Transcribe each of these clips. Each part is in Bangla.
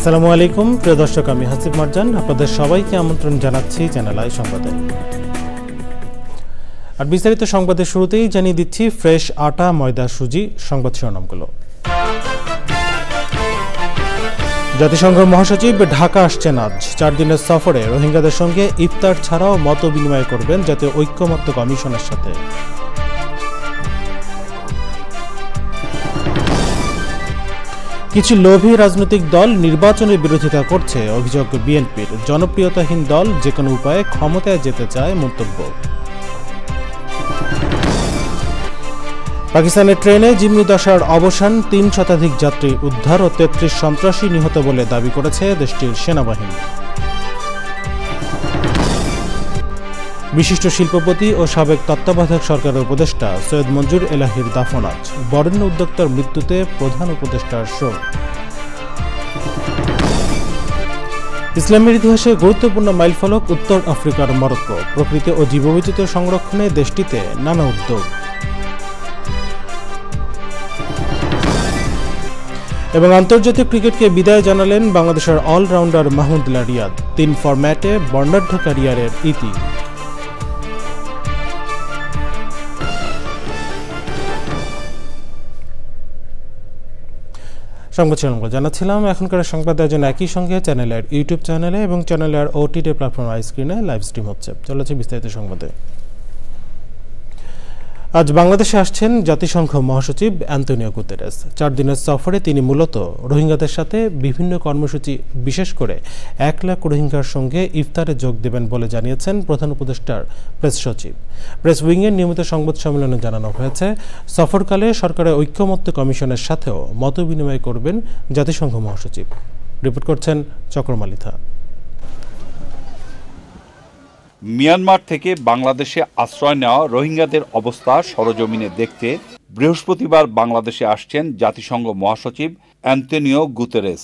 আসসালামু আলাইকুম প্রিয় দর্শক, আমি হাসিব মারজান আপনাদের সবাইকে আমন্ত্রণ জানাচ্ছি চ্যানেল আই সংবাদে। আর বিস্তারিত সংবাদের শুরুতেই জানিয়ে দিচ্ছি ফ্রেশ আটা, ময়দা, সুজি সংবাদ শিরোনামগুলো। জাতিসংঘ মহাসচিব ঢাকা আসছেন আজ। 4 দিনের সফরে রোহিঙ্গাদের সঙ্গে ইফতার ছাড়াও মত বিনিময় করবেন জাতীয় ঐক্যমত্য কমিশনের সাথে। কিছু লোভী রাজনৈতিক দল নির্বাচনের বিরোধিতা করছে, অভিযোগ বিএনপির। জনপ্রিয়তাহীন দল যে কোনো উপায়ে ক্ষমতায় যেতে চায় মন্তব্য। পাকিস্তানের ট্রেনে জিম্মি দশার অবসান, 3 শতাধিক যাত্রী উদ্ধার ও 33 সন্ত্রাসী নিহত বলে দাবি করেছে দেশটির সেনাবাহিনী। বিশিষ্ট শিল্পপতি ও সাবেক তত্ত্বাবধায়ক সরকারের উপদেষ্টা সৈয়দ মঞ্জুর এলাহির দাফন আজ। বরেণ্য উদ্যোক্তার মৃত্যুতে প্রধান উপদেষ্টার শোক। ইসলামের ইতিহাসে গুরুত্বপূর্ণ মাইলফলক উত্তর আফ্রিকার মরক্কো। প্রকৃতি ও জীববৈচিত্র্য সংরক্ষণে দেশটিতে নানা উদ্যোগ। এবং আন্তর্জাতিক ক্রিকেটকে বিদায় জানালেন বাংলাদেশের অলরাউন্ডার মাহমুদুল্লাহ রিয়াদ। 3 ফরম্যাটে বর্ণাঢ্য ক্যারিয়ারের ইতি। সংবাদ শিরোনামগুলো জানাচ্ছিলাম। এখনকার সংবাদ আয়োজন একই সঙ্গে চ্যানেলের ইউটিউব চ্যানেলে এবং চ্যানেলের ওটিটি প্ল্যাটফর্ম আইস্ক্রিনে লাইভ স্ট্রিম হচ্ছে। চলেছে বিস্তারিত সংবাদে। আজ বাংলাদেশে আসছেন জাতিসংঘ মহাসচিব অ্যান্তোনিও গুতেরেস। 4 দিনের সফরে তিনি মূলত রোহিঙ্গাদের সাথে বিভিন্ন কর্মসূচি, বিশেষ করে 1 লাখ রোহিঙ্গার সঙ্গে ইফতারে যোগ দেবেন বলে জানিয়েছেন প্রধান উপদেষ্টার প্রেস সচিব। প্রেস উইংয়ের নিয়মিত সংবাদ সম্মেলনে জানানো হয়েছে, সফরকালে সরকারের ঐক্যমত্য কমিশনের সাথেও মত বিনিময় করবেন জাতিসংঘ মহাসচিব। রিপোর্ট করছেন চক্রমালিথা। মিয়ানমার থেকে বাংলাদেশে আশ্রয় নেওয়া রোহিঙ্গাদের অবস্থা সরজমিনে দেখতে বৃহস্পতিবার বাংলাদেশে আসছেন জাতিসংঘ মহাসচিব অ্যান্তোনিও গুতেরেস।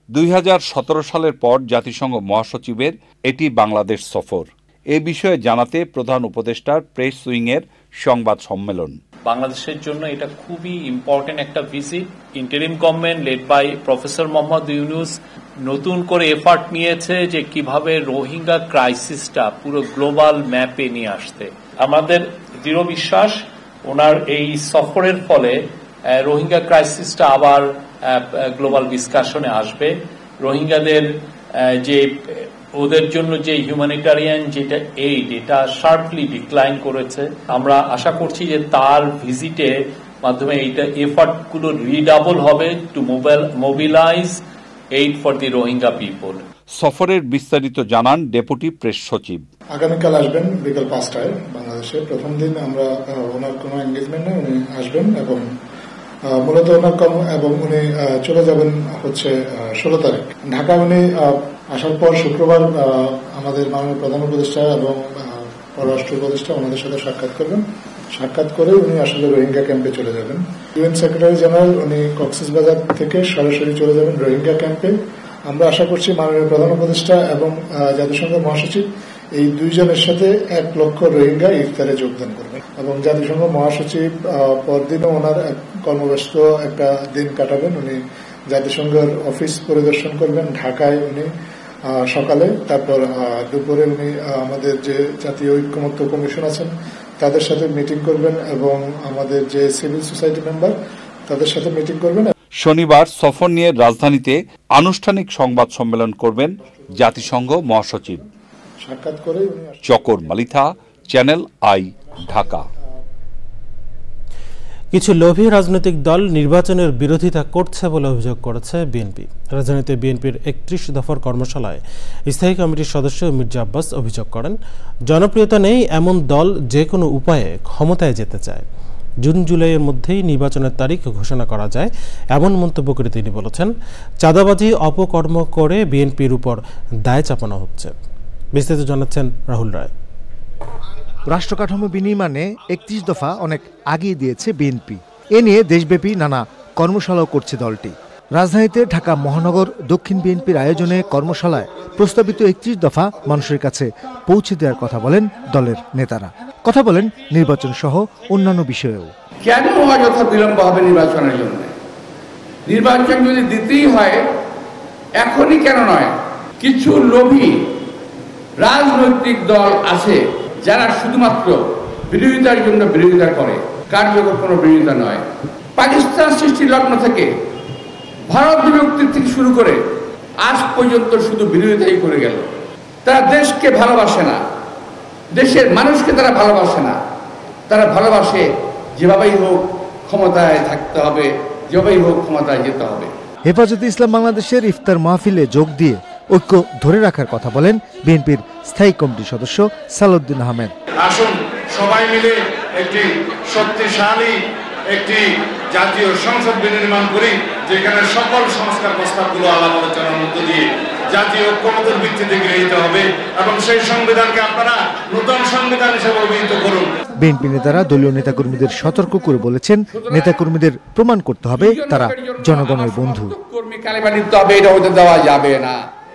2017 সালের পর জাতিসংঘ মহাসচিবের এটি বাংলাদেশ সফর। এ বিষয়ে জানাতে প্রধান উপদেষ্টার প্রেস উইংয়ের সংবাদ সম্মেলন। বাংলাদেশের জন্য এটা খুবই ইম্পর্টেন্ট একটা visit. Interim government led by professor Mohammad Yunus নতুন করে এফার্ট নিয়েছে যে কিভাবে রোহিঙ্গা ক্রাইসিসটা পুরো গ্লোবাল ম্যাপে নিয়ে আসতে। আমাদের দৃঢ় বিশ্বাস ওনার এই সফরের ফলে রোহিঙ্গা ক্রাইসিসটা আবার গ্লোবাল ডিসকাশনে আসবে। রোহিঙ্গাদের যে ওদের জন্য যে হিউম্যানিটারিয়ান যেটা এইড, এটা শার্পলি ডিক্লাইন করেছে। আমরা আশা করছি যে তার ভিজিটের মাধ্যমে এইটা এফার্ট গুলো রিডাবল হবে to mobilize aid for the Rohingya people. সফরের বিস্তারিত জানান ডেপুটি প্রেস সচিব। আগামীকাল আসবেন বিকাল 5টায় বাংলাদেশে। প্রথম দিন আমরা ওনার কোনো এনগেজমেন্ট নেই, উনি আসবেন এবং মূলত ওনার কর্ম এবং উনি চলে যাবেন হচ্ছে 16 তারিখ ঢাকায়। উনি আসার পর শুক্রবার আমাদের মাননীয় প্রধান উপদেষ্টা এবং পররাষ্ট্র উপদেষ্টা ওনাদের সাথে সাক্ষাৎ করবেন। সাক্ষাৎ করে উনি আসলে রোহিঙ্গা ক্যাম্পে চলে যাবেন। ইউএন সেক্রেটারি জেনারেল উনি কক্সবাজার থেকে সরাসরি চলে যাবেন রোহিঙ্গা ক্যাম্পে। আমরা আশা করছি মাননীয় প্রধান উপদেষ্টা এবং জাতিসংঘ মহাসচিব এই 2 জনের সাথে 1 লক্ষ রোহিঙ্গা ইফতারে যোগদান করবেন এবং জাতিসংঘ মহাসচিব পরদিনও ওনার কর্মব্যস্ত একটা দিন কাটাবেন। উনি জাতিসংঘের অফিস পরিদর্শন করবেন ঢাকায় উনি সকালে, তারপর দুপুরে উনি আমাদের যে জাতীয় ঐক্যমত্য কমিশন আছেন তাদের সাথে মিটিং করবেন এবং আমাদের যে সিভিল সোসাইটি মেম্বার তাদের সাথে মিটিং করবেন। শনিবার সফর নিয়ে রাজধানীতে আনুষ্ঠানিক সংবাদ সম্মেলন করবেন জাতিসংঘ মহাসচিব। সাক্ষাৎ করে চক্রমালিথা, চ্যানেল আই, ঢাকা। কিছু লোভী রাজনৈতিক দল নির্বাচনের বিরোধিতা করছে বলে অভিযোগ করেছে বিএনপি। রাজধানীতে বিএনপির 31 দফার কর্মশালায় স্থায়ী কমিটির সদস্য মির্জা আব্বাস অভিযোগ করেন, জনপ্রিয়তা নেই এমন দল যে কোনো উপায়ে ক্ষমতায় যেতে চায়। জুন জুলাইয়ের মধ্যেই নির্বাচনের তারিখ ঘোষণা করা যায় এমন মন্তব্য করে তিনি বলেছেন, চাঁদাবাজি অপকর্ম করে বিএনপির উপর দায় চাপানো হচ্ছে। বিস্তারিত জানাচ্ছেন রাহুল রায়। রাষ্ট্রকাঠামো বিনির্মাণে ৩১ দফা অনেক আগিয়ে দিয়েছে বিএনপি। এ নিয়ে দেশব্যাপী নানা কর্মশালাও করছে দলটি। রাজধানীতে ঢাকা মহানগর দক্ষিণ বিএনপির আয়োজনে কর্মশালায় প্রস্তাবিত ৩১ দফা মানুষের কাছে পৌঁছে দেওয়ার কথা বলেন দলের নেতারা। কথা বলেন নির্বাচন সহ অন্যান্য বিষয়েও। কেন অযথা বিলম্ব হবে নির্বাচনের জন্য? নির্বাচন যদি দিতেই হয় এখনই কেন নয়? কিছু লোভী রাজনৈতিক দল আছে যারা শুধুমাত্র বিরোধিতার জন্য বিরোধিতা করে, কার্যকর কোনো বিরোধিতা নয়। পাকিস্তান সৃষ্টির লগ্ন থেকে ভারত বিভক্তির থেকে শুরু করে আজ পর্যন্ত শুধু বিরোধিতাই করে গেল। তারা দেশকে ভালোবাসে না, দেশের মানুষকে তারা ভালোবাসে না। তারা ভালোবাসে যেভাবেই হোক ক্ষমতায় থাকতে হবে, যেভাবেই হোক ক্ষমতায় যেতে হবে। হেফাজতে ইসলাম বাংলাদেশের ইফতার মাহফিলে যোগ দিয়ে ঐক্য ধরে রাখার কথা বলেন বিএনপির স্থায়ী কমিটির সদস্য সালাউদ্দিন আহমেদ। আসুন সবাই মিলে একটি শক্তিশালী একটি জাতীয় সংসদ বিনির্মাণ করি, যেখানে সকল সংস্কার প্রস্তাবগুলো আলাপ আলোচনার মধ্য দিয়ে জাতীয় ঐক্যমতের ভিত্তিতে গৃহীত হবে এবং সেই সংবিধানকে আপনারা নতুন সংবিধান হিসেবে অভিহিত করুন। বিএনপি নেতারা দলীয় নেতাকর্মীদের সতর্ক করে বলেছেন, নেতাকর্মীদের প্রমাণ করতে হবে তারা জনগণের বন্ধু। দেওয়া যাবে না।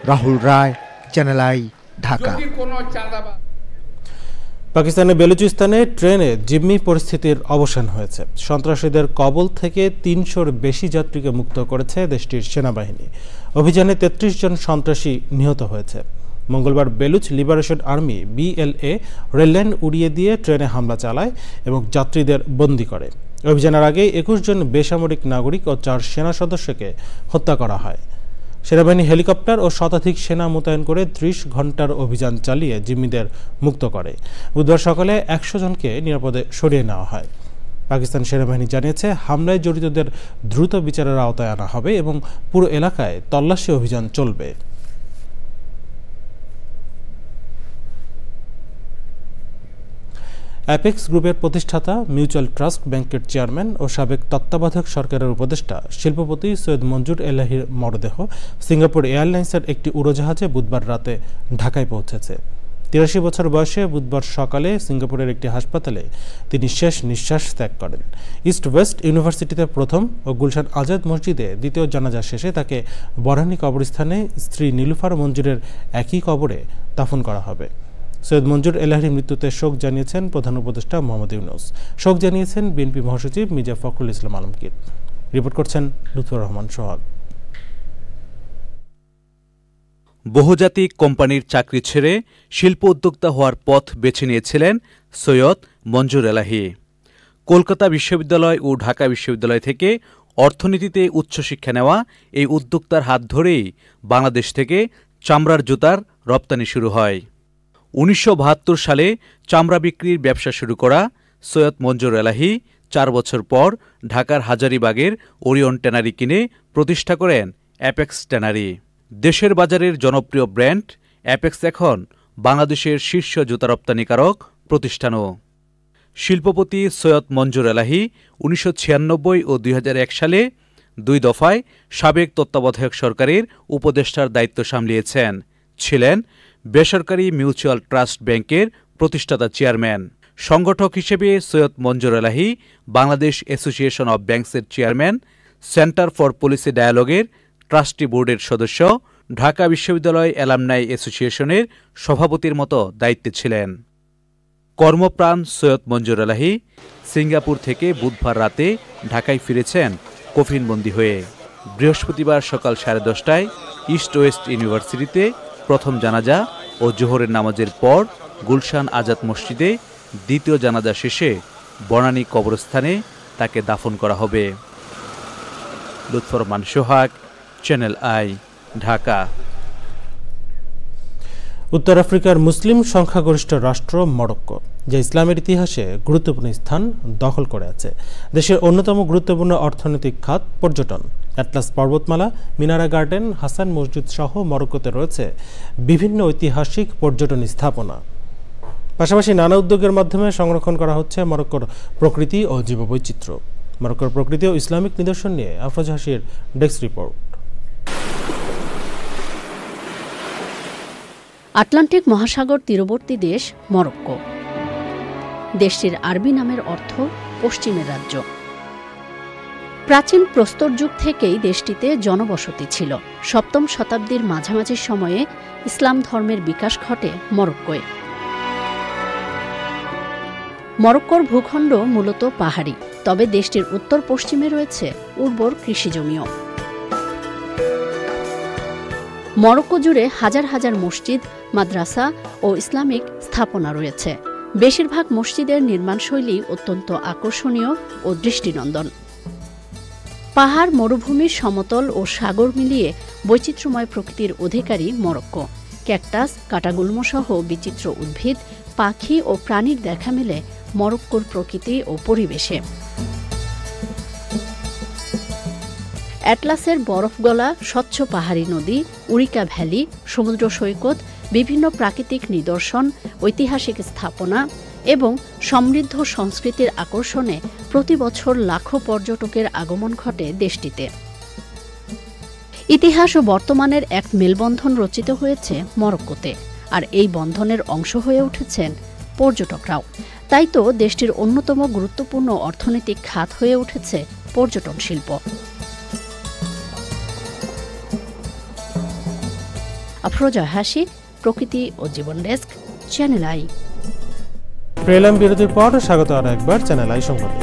রাহুল রায়, চ্যানেল আই, ঢাকা। পাকিস্তানের বেলুচিস্তানে ট্রেনে জিম্মি পরিস্থিতির অবসান হয়েছে। সন্ত্রাসীদের কবল থেকে ৩০০-র বেশি যাত্রীকে মুক্ত করেছে দেশটির সেনাবাহিনী। অভিযানে ৩৩ জন সন্ত্রাসী নিহত হয়েছে। মঙ্গলবার Baloch liberation army BLA rail line উড়িয়ে দিয়ে ট্রেনে হামলা চালায় এবং যাত্রীদের বন্দী করে। অভিযানের আগে ২১ জন বেসামরিক নাগরিক ও ৪ সেনা সদস্যকে হত্যা করা হয়। সেনাবাহিনী হেলিকপ্টার ও শতাধিক সেনা মোতায়েন করে ৩০ ঘণ্টার অভিযান চালিয়ে জিম্মিদের মুক্ত করে। বুধবার সকালে ১০০ জনকে নিরাপদে সরিয়ে নেওয়া হয়। পাকিস্তান সেনাবাহিনী জানিয়েছে, হামলায় জড়িতদের দ্রুত বিচারের আওতায় আনা হবে এবং পুরো এলাকায় তল্লাশি অভিযান চলবে। অ্যাপেক্স গ্রুপের প্রতিষ্ঠাতা মিউচুয়াল ট্রাস্ট ব্যাংকের চেয়ারম্যান ও সাবেক তত্ত্বাবধায়ক সরকারের উপদেষ্টা শিল্পপতি সৈয়দ মঞ্জুর এলাহির মরদেহ সিঙ্গাপুর এয়ারলাইন্সের একটি উড়োজাহাজে বুধবার রাতে ঢাকায় পৌঁছেছে। ৮৩ বছর বয়সে বুধবার সকালে সিঙ্গাপুরের একটি হাসপাতালে তিনি শেষ নিঃশ্বাস ত্যাগ করেন। ইস্ট ওয়েস্ট ইউনিভার্সিটিতে প্রথম ও গুলশান আজাদ মসজিদে দ্বিতীয় জানাজা শেষে তাকে বরানী কবরস্থানে স্ত্রী নীলুফার মঞ্জুরের একই কবরে দাফন করা হবে। সৈয়দ মঞ্জুর এলাহির মৃত্যুতে শোক জানিয়েছেন প্রধান উপদেষ্টা মোহাম্মদ ইউনূস। শোক জানিয়েছেন বিএনপি মহাসচিব মির্জা ফখরুল ইসলাম আলমগীর। রিপোর্ট করছেন লুৎফর রহমান সোহাগ। বহুজাতিক কোম্পানির চাকরি ছেড়ে শিল্প উদ্যোক্তা হওয়ার পথ বেছে নিয়েছিলেন সৈয়দ মঞ্জুর এলাহি। কলকাতা বিশ্ববিদ্যালয় ও ঢাকা বিশ্ববিদ্যালয় থেকে অর্থনীতিতে উচ্চশিক্ষা নেওয়া এই উদ্যোক্তার হাত ধরেই বাংলাদেশ থেকে চামড়ার জুতার রপ্তানি শুরু হয়। ১৯৭২ সালে চামড়া বিক্রির ব্যবসা শুরু করা সৈয়দ মঞ্জুর এলাহি ৪ বছর পর ঢাকার হাজারীবাগের ওরিয়ন ট্যানারি কিনে প্রতিষ্ঠা করেন অ্যাপেক্স ট্যানারি। দেশের বাজারের জনপ্রিয় ব্র্যান্ড অ্যাপেক্স এখন বাংলাদেশের শীর্ষ জুতা রপ্তানিকারক প্রতিষ্ঠানও। শিল্পপতি সৈয়দ মঞ্জুর এলাহি ১৯৯৬ ও ২০০১ সালে ২ দফায় সাবেক তত্ত্বাবধায়ক সরকারের উপদেষ্টার দায়িত্ব সামলিয়েছেন। ছিলেন বেসরকারি মিউচুয়াল ট্রাস্ট ব্যাংকের প্রতিষ্ঠাতা চেয়ারম্যান। সংগঠক হিসেবে সৈয়দ মঞ্জুর এলাহি বাংলাদেশ অ্যাসোসিয়েশন অব ব্যাংকসের চেয়ারম্যান, সেন্টার ফর পলিসি ডায়ালগের ট্রাস্টি বোর্ডের সদস্য, ঢাকা বিশ্ববিদ্যালয় অ্যালামনাই অ্যাসোসিয়েশনের সভাপতির মতো দায়িত্বে ছিলেন। কর্মপ্রাণ সৈয়দ মঞ্জুর এলাহি সিঙ্গাপুর থেকে বুধবার রাতে ঢাকায় ফিরেছেন কফিনবন্দি হয়ে। বৃহস্পতিবার সকাল 10:30টায় ইস্ট ওয়েস্ট ইউনিভার্সিটিতে প্রথম জানাজা ও জোহরের নামাজের পর গুলশান আজাদ মসজিদে দ্বিতীয় জানাজা শেষে বনানী কবরস্থানে তাকে দাফন করা হবে। লুৎফর রহমান সোহাগ, চ্যানেল আই, ঢাকা। উত্তর আফ্রিকার মুসলিম সংখ্যাগরিষ্ঠ রাষ্ট্র মরক্কো, যা ইসলামের ইতিহাসে গুরুত্বপূর্ণ স্থান দখল করে আছে। দেশের অন্যতম গুরুত্বপূর্ণ অর্থনৈতিক খাত পর্যটন। অ্যাটলাস পর্বতমালা, মিনারা গার্ডেন, হাসান মসজিদ সহ মরক্কোতে রয়েছে বিভিন্ন ঐতিহাসিক পর্যটন স্থাপনা। পাশাপাশি নানা উদ্যোগের মাধ্যমে সংরক্ষণ করা হচ্ছে মরক্কোর প্রকৃতি ও জীববৈচিত্র্য। মরক্কোর প্রকৃতি ও ইসলামিক নিদর্শন নিয়ে আফরোজ হাসির ডেস্ক রিপোর্ট। আটলান্টিক মহাসাগর তীরবর্তী দেশ মরক্কো। দেশটির আরবি নামের অর্থ পশ্চিমের রাজ্য। প্রাচীন প্রস্তর যুগ থেকেই দেশটিতে জনবসতি ছিল। ৭ম শতাব্দীর মাঝামাঝি সময়ে ইসলাম ধর্মের বিকাশ ঘটে মরক্কোয়। মরক্কোর ভূখণ্ড মূলত পাহাড়ি, তবে দেশটির উত্তর পশ্চিমে রয়েছে উর্বর কৃষিজমিও। মরক্কো জুড়ে হাজার হাজার মসজিদ, মাদ্রাসা ও ইসলামিক স্থাপনা রয়েছে। বেশিরভাগ মসজিদের নির্মাণশৈলী অত্যন্ত আকর্ষণীয় ও দৃষ্টিনন্দন। পাহাড়, মরুভূমি, সমতল ও সাগর মিলিয়ে বৈচিত্র্যময় প্রকৃতির অধিকারী মরক্কো। ক্যাকটাস, কাটাগুল্মসহ বিচিত্র উদ্ভিদ, পাখি ও প্রাণীর দেখা মেলে মরক্কোর প্রকৃতি ও পরিবেশে। অ্যাটলাসের বরফ গলা স্বচ্ছ পাহাড়ি নদী, উরিকা ভ্যালি, সমুদ্র সৈকত, বিভিন্ন প্রাকৃতিক নিদর্শন, ঐতিহাসিক স্থাপনা এবং সমৃদ্ধ সংস্কৃতির আকর্ষণে প্রতি বছর লাখো পর্যটকের আগমন ঘটে দেশটিতে। ইতিহাস ও বর্তমানের এক মেলবন্ধন রচিত হয়েছে মরক্কোতে, আর এই বন্ধনের অংশ হয়ে উঠেছেন পর্যটকরাও। তাই তো দেশটির অন্যতম গুরুত্বপূর্ণ অর্থনৈতিক খাত হয়ে উঠেছে পর্যটন শিল্প। আফরোজা হাসি, প্রকৃতি ও জীবন ডেস্ক, চ্যানেল আই। প্রেলাম বিরতির পর স্বাগত আরো একবার চ্যানেল আই সংবাদে।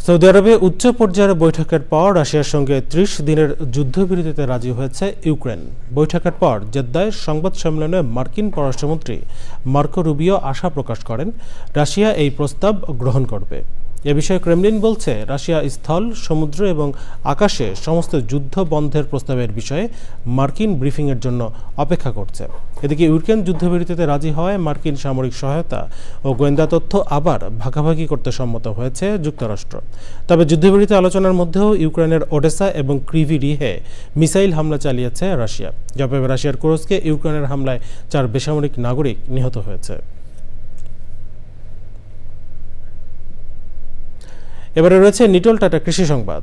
সৌদি আরবে উচ্চ পর্যায়ের বৈঠকের পর রাশিয়ার সঙ্গে ৩০ দিনের যুদ্ধবিরতিতে রাজি হয়েছে ইউক্রেন। বৈঠকের পর জেদ্দায় সংবাদ সম্মেলনে মার্কিন পররাষ্ট্রমন্ত্রী মার্কো রুবিও আশা প্রকাশ করেন রাশিয়া এই প্রস্তাব গ্রহণ করবে। এ বিষয়ে ক্রেমলিন বলছে রাশিয়া স্থল, সমুদ্র এবং আকাশে সমস্ত যুদ্ধ বন্ধের প্রস্তাবের বিষয়ে মার্কিন ব্রিফিংয়ের জন্য অপেক্ষা করছে। এদিকে ইউক্রেন যুদ্ধবিরতিতে রাজি হওয়ায় মার্কিন সামরিক সহায়তা ও গোয়েন্দা তথ্য আবার ভাগাভাগি করতে সম্মত হয়েছে যুক্তরাষ্ট্র। তবে যুদ্ধবিরতি আলোচনার মধ্যেও ইউক্রেনের ওডেসা এবং ক্রিভিরিহে মিসাইল হামলা চালিয়েছে রাশিয়া। জবাবে রাশিয়ার কুরস্কে ইউক্রেনের হামলায় 4 বেসামরিক নাগরিক নিহত হয়েছে। এবারে রয়েছে নিটল টাটা কৃষি সংবাদ।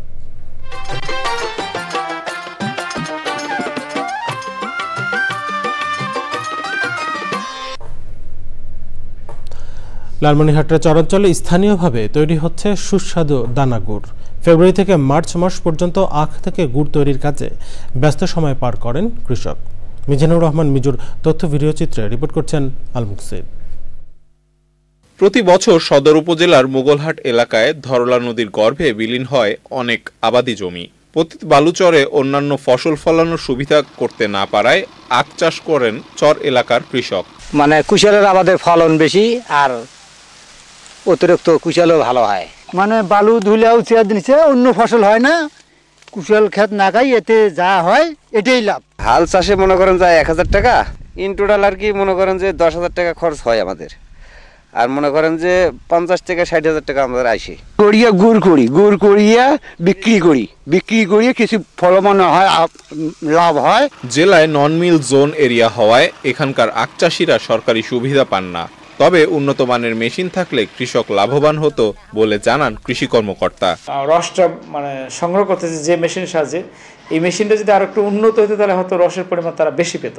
লালমনিরহাটের চরাঞ্চলে স্থানীয়ভাবে তৈরি হচ্ছে সুস্বাদু দানা গুড়। ফেব্রুয়ারি থেকে মার্চ মাস পর্যন্ত আখ থেকে গুড় তৈরির কাজে ব্যস্ত সময় পার করেন কৃষক। মিজানুর রহমান মিজুর তথ্য ভিডিও চিত্রে রিপোর্ট করছেন আল মুকসিদ। প্রতি বছর সদর উপজেলার মোগলহাট এলাকায় ধরলা নদীর গর্ভে বিলীন হয় অনেক আবাদি জমি। পতিত বালুচরে অন্যান্য ফসল ফলানোর সুবিধা করতে না পারায় আখ চাষ করেন চর এলাকার কৃষক। মানে কুশালের আমাদের ফলন বেশি, আর অতিরিক্ত কুশালও ভালো হয়। মানে বালু ধুলেও দিচ্ছে, অন্য ফসল হয় না, কুশাল ক্ষেত না খাই, এতে যা হয় এটাই লাভ। হাল চাষে মনে করেন যায় 1000 টাকা, ইন টোটাল আর কি মনে করেন যে 10,000 টাকা খরচ হয় আমাদের। আর মনে করেন যে 50 থেকে 60,000 টাকা আমাদের আসে। করিয়া গুড় করিয়া বিক্রি করিয়া কিছু ফলমান হয়, লাভ হয়। জেলায় নন মিল জোন এরিয়া হওয়ায় এখানকার আখ চাষিরা সরকারি সুবিধা পান না। তবে উন্নত মানের মেশিন থাকলে কৃষক লাভবান হতো বলে জানান কৃষি কর্মকর্তা। রসটা মানে সংগ্রহ করতে যে মেশিনের সাহায্যে, এই মেশিনটা যদি আর একটু উন্নত হতো তাহলে হয়তো রসের পরিমাণ তারা বেশি পেত।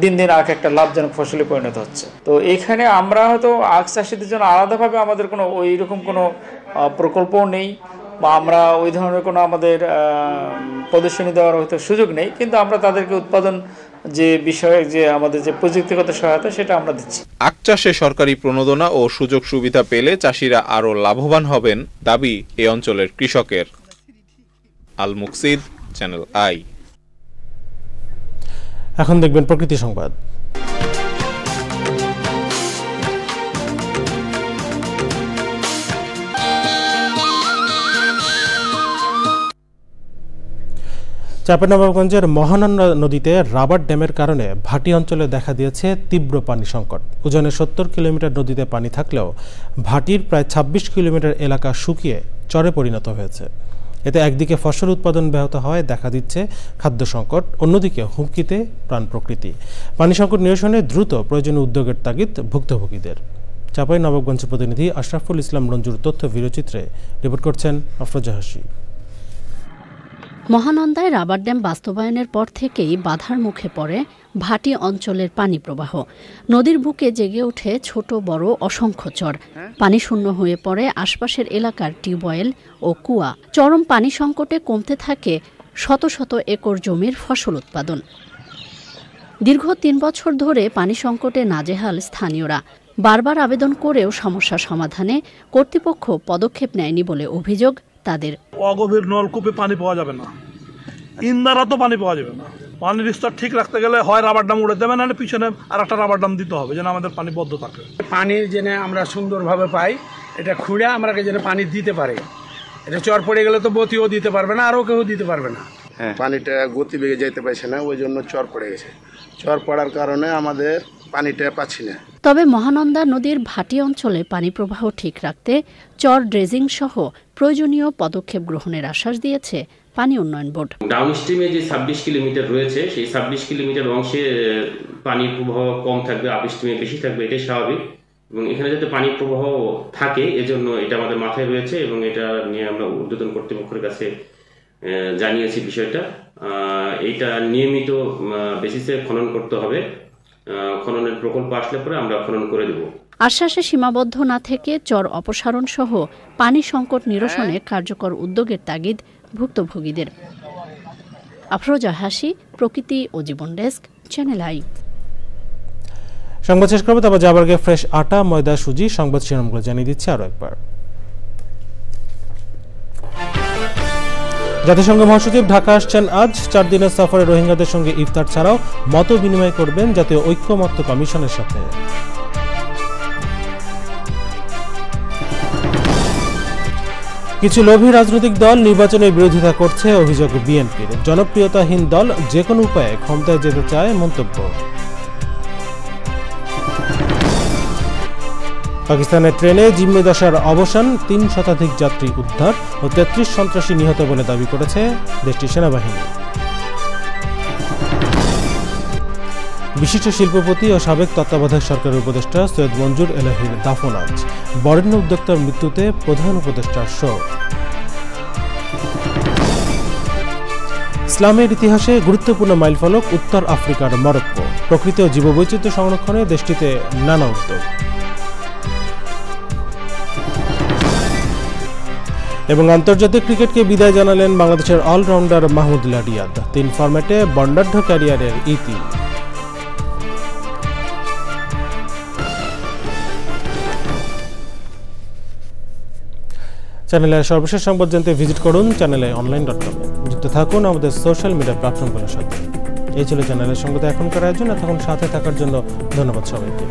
দিন দিন আখ একটা লাভজনক ফসলে পরিণত হচ্ছে। তো এখানে আমরা হয়তো আখ চাষিদের জন্য আলাদাভাবে আমাদের কোনো ওই রকম কোনো প্রকল্পও নেই, বা আমরা ওই ধরনের কোনো আমাদের প্রদর্শনী দেওয়ার হয়তো সুযোগ নেই, কিন্তু আমরা তাদেরকে উৎপাদন যে বিষয়ে যে আমাদের যে প্রযুক্তিগত সহায়তা সেটা আমরা দিচ্ছি। আখ চাষে সরকারি প্রণোদনা ও সুযোগ সুবিধা পেলে চাষিরা আরও লাভবান হবেন দাবি এ অঞ্চলের কৃষকের। আল মুকসিদ, চ্যানেল আই। এখন দেখবেন প্রকৃতি সংবাদ। চাঁপাইনবাবগঞ্জের মহানন্দা নদীতে রাবার ড্যামের কারণে ভাটি অঞ্চলে দেখা দিয়েছে তীব্র পানি সংকট। উজানে 70 কিলোমিটার নদীতে পানি থাকলেও ভাটির প্রায় 26 কিলোমিটার এলাকা শুকিয়ে চরে পরিণত হয়েছে। এতে একদিকে ফসল উৎপাদন ব্যাহত হয়, দেখা দিচ্ছে খাদ্য সংকট, অন্যদিকে হুমকিতে প্রাণ প্রকৃতি। পানি সংকট নিরসনে দ্রুত প্রয়োজনীয় উদ্যোগের তাগিদ ভুক্তভোগীদের। চাঁপাইনবাবগঞ্জ প্রতিনিধি আশরাফুল ইসলাম রঞ্জুর তথ্য ভিডিওচিত্রে রিপোর্ট করছেন আফরোজা হাসি। মহানন্দায় রাবার ড্যাম বাস্তবায়নের পর থেকেই বাধার মুখে পড়ে ভাটি অঞ্চলের পানি প্রবাহ। নদীর বুকে জেগে ওঠে ছোট বড় অসংখ্য চর। পানি শূন্য হয়ে পড়ে আশপাশের এলাকার টিউবওয়েল ও কুয়া। চরম পানি সংকটে কমতে থাকে শত শত একর জমির ফসল উৎপাদন। দীর্ঘ ৩ বছর ধরে পানি সংকটে নাজেহাল স্থানীয়রা। বারবার আবেদন করেও সমস্যা সমাধানে কর্তৃপক্ষ পদক্ষেপ নেয়নি বলে অভিযোগ তাদের। অগভীর নলকূপে পানি পাওয়া যাবে না, ইন্দারা তো পানি পাওয়া যাবে না। পানির স্তর ঠিক রাখতে গেলে হয় রাবার ড্যাম উড়ে দেবে, না পিছনে আর একটা রাবার ড্যাম দিতে হবে, যেন আমাদের পানি বদ্ধ থাকে। পানির যেন আমরা সুন্দরভাবে পাই, এটা খুঁড়ে আমরা যেন পানি দিতে পারি। এটা চর পড়ে গেলে তো বতিও দিতে পারবে না, আরও কেউ দিতে পারবে না। পানিটা গতিবেগে যেতে পারছে না, ওই জন্য চর পড়ে গেছে। চর পড়ার কারণে আমাদের পানিটা পাচ্ছি না। তবে মহানন্দা নদীর ভাটি অঞ্চলে পানি প্রবাহ ঠিক রাখতে চর ড্রেজিং সহ প্রয়োজনীয় পদক্ষেপ গ্রহণের আশ্বাস দিয়েছে পানি উন্নয়ন বোর্ড। ডাউন স্ট্রিমে যে 26 কিলোমিটার রয়েছে, সেই 26 কিলোমিটার অংশে পানির প্রবাহ কম থাকবে, আপ স্ট্রিমে বেশি থাকবে, এটাই স্বাভাবিক। এবং এখানে যাতে পানির প্রবাহ থাকে, এজন্য এটা আমাদের মাথায় রয়েছে এবং এটা নিয়ে আমরা ঊর্ধ্বতন কর্তৃপক্ষের কাছে জানিয়েছি বিষয়টা। এইটা নিয়মিত বেসিসে খনন করতে হবে। খননের প্রকল্প আসলে পরে আমরা খনন করে দেব। আশ্বাসে সীমাবদ্ধ না থেকে চর অপসারণ সহ পানি সংকট নিরসনে কার্যকর উদ্যোগের তাগিদ ভুক্তভোগীদের। আফরোজা হাসি, প্রকৃতি ও জীবন ডেস্ক, চ্যানেল আই। সংবাদ শেষ করবো, তারপর যাবার আগে ফ্রেশ আটা, ময়দা, সুজি সংবাদ শিরোনামগুলো জানিয়ে দিচ্ছি আরো একবার। জাতিসংঘ মহাসচিব ঢাকা আসছেন আজ। 4 দিনের সফরে রোহিঙ্গাদের সঙ্গে ইফতার ছাড়াও মত বিনিময় করবেন জাতীয় ঐক্যমত্য কমিশনের সাথে। কিছু লোভী রাজনৈতিক দল নির্বাচনের বিরোধিতা করছে, অভিযোগ বিএনপির। জনপ্রিয়তাহীন দল যে কোনো উপায়ে ক্ষমতায় যেতে চায়, মন্তব্য। পাকিস্তানের ট্রেনে জিম্মি দশার অবসান, 3 শতাধিক যাত্রী উদ্ধার ও 33 সন্ত্রাসী নিহত বলে দাবি করেছে দেশটির সেনাবাহিনী। বিশিষ্ট শিল্পপতি ও সাবেক তত্ত্বাবধায়ক সরকারের উপদেষ্টা সৈয়দ মঞ্জুর এলাহীর দাফন আজ। বরেণ্য উদ্যোক্তার মৃত্যুতে প্রধান উপদেষ্টার শোক। ইসলামের ইতিহাসে গুরুত্বপূর্ণ মাইলফলক উত্তর আফ্রিকার মরক্কো। প্রকৃতি ও জীববৈচিত্র্য সংরক্ষণে দেশটিতে নানা উদ্যোগ। এবং আন্তর্জাতিক ক্রিকেটকে বিদায় জানালেন বাংলাদেশের অলরাউন্ডার মাহমুদুল্লাহ রিয়াদ। 3 ফরম্যাটে বর্ণাঢ্য ক্যারিয়ারের ইতি। চ্যানেলের সর্বশেষ সংবাদ জানতে ভিজিট করুন channelionline.com। যুক্ত থাকুন আমাদের সোশ্যাল মিডিয়া প্ল্যাটফর্মগুলোর সাথে। এই ছিল চ্যানেলের সংবাদ এখনকার আয়োজন। এতক্ষণ সাথে থাকার জন্য ধন্যবাদ সবাইকে।